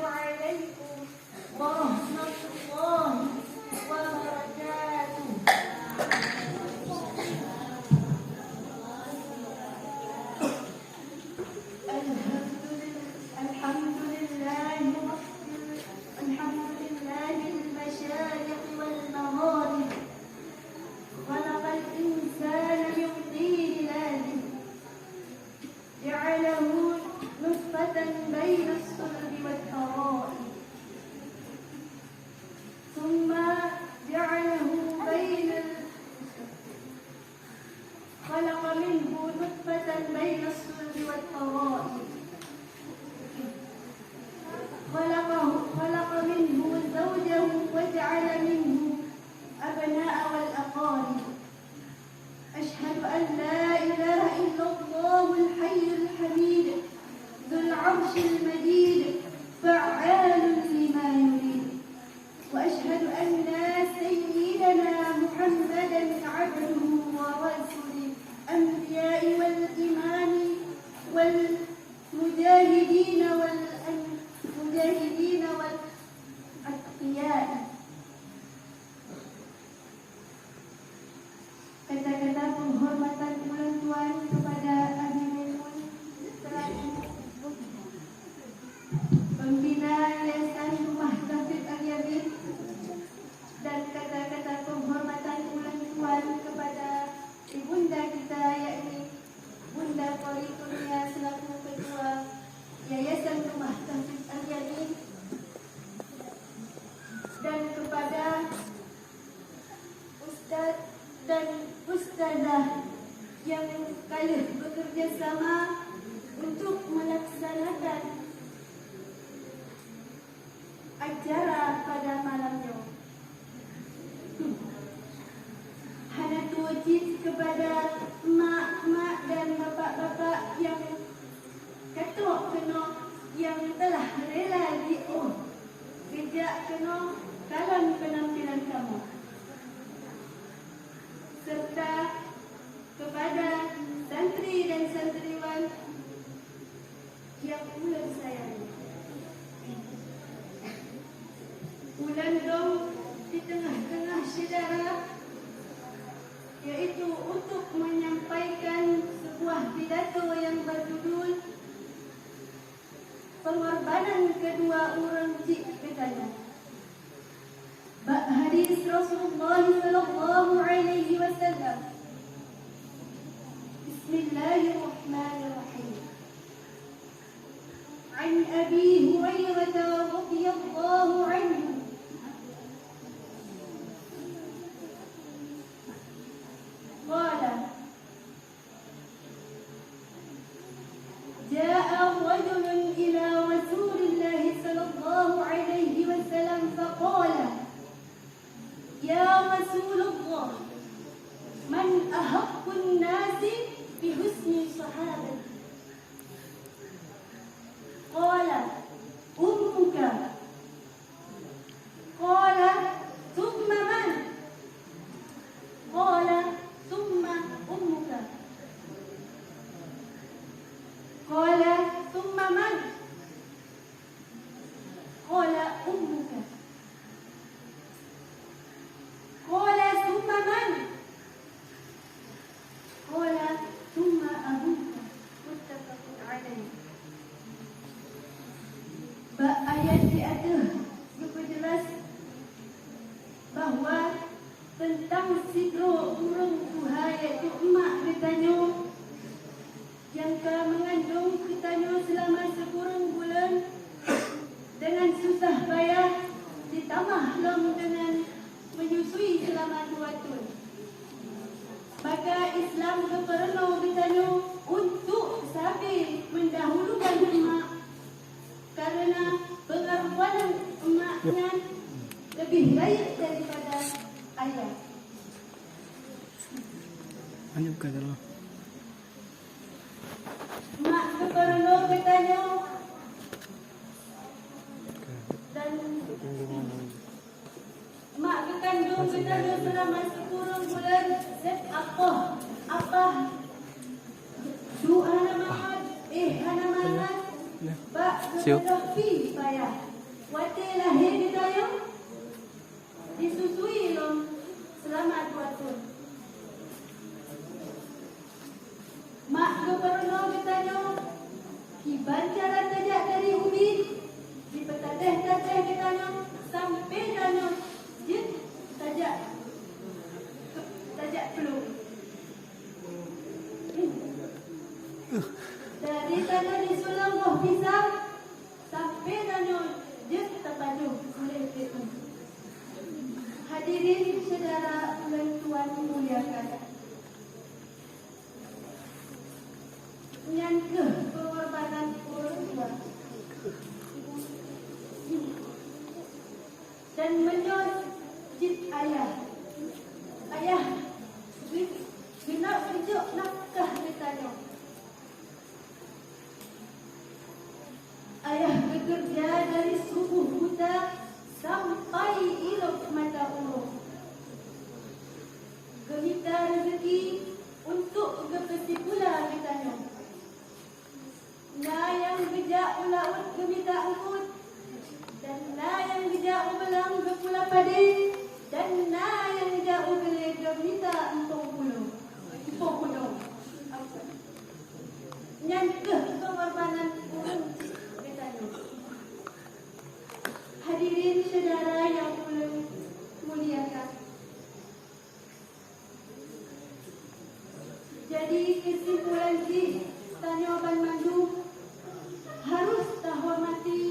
Assalamualaikum warahmatullahi wabarakatuh. بين الصلب والترائب ثم جعله خلق منه نطفة بين الصلب والترائب خلق منه زوجه وجعل منه أبناء والأقارب. أشهد أن لا إله إلا الله الحي الحميد ذو العرش المجيد فعال لما يريد. وأشهد أن سيدنا محمدا عبده ورسوله الأنبياء والإمام والمجاهدين والأتقياء. Kata-kata penghormatan ulang tuan kepada Abi Maimun Pembina Yayasan Rumah Taufik Al-Yamin, dan kata-kata penghormatan ulang tuan kepada ibunda kita, yakni Bunda Qolitunia selaku Ketua Yayasan Rumah Taufik Al-Yamin, dan kepada Ustaz dan Ustazah yang kali bekerja sama untuk melaksanakan acara pada malamnya. Hanatul wajib kepada mak-mak dan bapak-bapak yang katok kena, yang telah rela kejak kena dalam penampilan kamu, serta kepada santri dan santriwan yang ulang sayangi. Ulang dong di tengah-tengah saudara, yaitu untuk menyampaikan sebuah pidato yang berjudul Pengorbanan Kedua Orang Cik Ketanya. Hadis Rasulullah sallallahu alaihi wasallam. Bismillahirrahmanirrahim. An Abi Hurairah radhiyallahu anhu qala jaa rajulun ila Rasulillah sallallahu alaihi wasallam faqala ya Rasulullah man ahaqqun nasi bihusni sahabati qala ummuka qala thumma man qala thumma ummuka qala thumma man qala ummuka qala thumma man qala thumma abuka. Muttafaqun alaih. Ayat di atas diperjelas bahawa tentang sidro urang tuha, iaitu emak ketanya yang mengandung ketanya selama sekurang bulan dengan susah payah, ditambah lom dengan menyusui selama 2 tahun. Maka Islam keperlu ketanya untuk sabi mendahulukan emak, karena pengorbanan emaknya lebih baik daripada ayah. Hanya bukan dulu. Mak keperlu ketanya dan mak kekandung ketanya selama sekurang bulan. Apa doa nama Hana Mahat Pak Fi payah Wate lahir kita yang disusui lom selamat buat pun. Mak keperono kita yang kiban cara tajak dari ubi di petateh-tateh kita yang sampai dana jin tajak peluk. Dari tanah di sulang buah pisang sampai dana jin terpadu oleh itu. Hadirin saudara dan tuan muliakan. Yang ke pengorbanan orang tua dan menyojit ayah. Ayah genap tunjuk nafkah ditanya. Ayah bekerja dari subuh buta sampai ilok mata urung. Gemita rezeki untuk gepesi pula ditanya. Na yang gejak ulaut gemita angkut, dan na yang gejak ubelang gepula pade, dan na yang gejak ubele gemita empong puluh. Yang ke pengorbanan urung ditanya. Hadirin saudara yang muliakan. Jadi kesimpulan tanya Abang Mandu harus terhormati,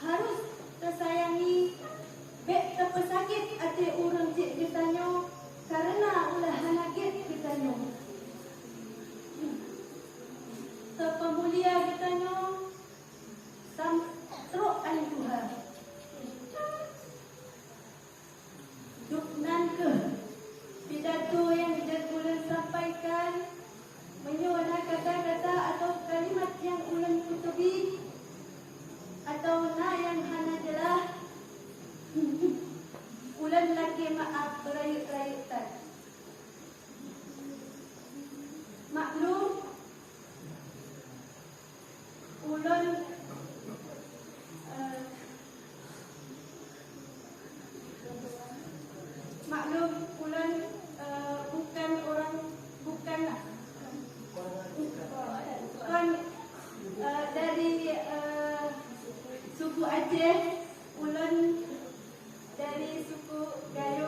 harus tersayangi, bek terpesakit ati urang cik ditanya karena ulah hanakit ditanya. Terpemulia ditanya samtruk alih Tuhan. Duknan ke pidato yang ulen sampaikan menyuana kata-kata atau kalimat yang ulen kutubi atau na yang hana jelah ulen lagi maaf berayut-rayutan. Maklum ulen dari suku Aceh, ulen dari suku Gayo.